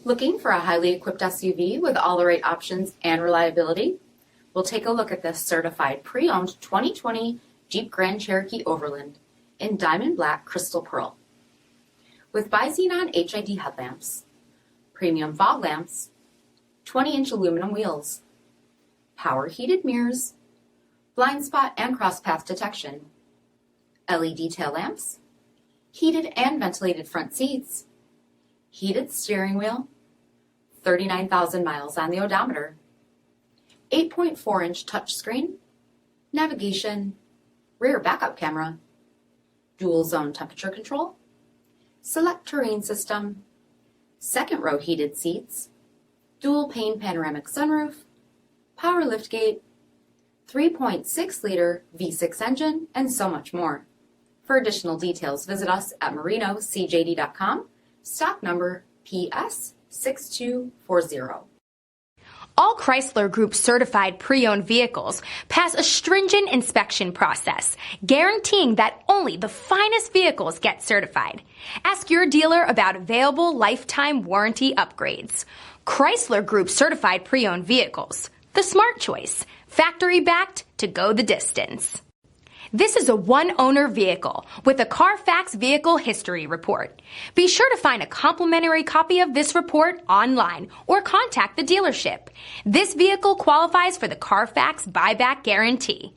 Looking for a highly equipped SUV with all the right options and reliability? We'll take a look at this certified pre-owned 2020 Jeep Grand Cherokee Overland in diamond black crystal pearl. With BI-XENON HID headlamps, premium fog lamps, 20-inch aluminum wheels, power heated mirrors, blind spot and cross path detection, LED tail lamps, heated and ventilated front seats, heated steering wheel, 39,000 miles on the odometer, 8.4-inch touchscreen, navigation, rear backup camera, dual zone temperature control, select terrain system, second row heated seats, dual pane panoramic sunroof, power liftgate, 3.6-liter V6 engine, and so much more. For additional details, visit us at marinocjd.com, stock number PS6240. All Chrysler Group certified pre-owned vehicles pass a stringent inspection process, guaranteeing that only the finest vehicles get certified. Ask your dealer about available lifetime warranty upgrades. Chrysler Group certified pre-owned vehicles, the smart choice, factory backed to go the distance. This is a one-owner vehicle with a CARFAX vehicle history report. Be sure to find a complimentary copy of this report online or contact the dealership. This vehicle qualifies for the CARFAX buyback guarantee.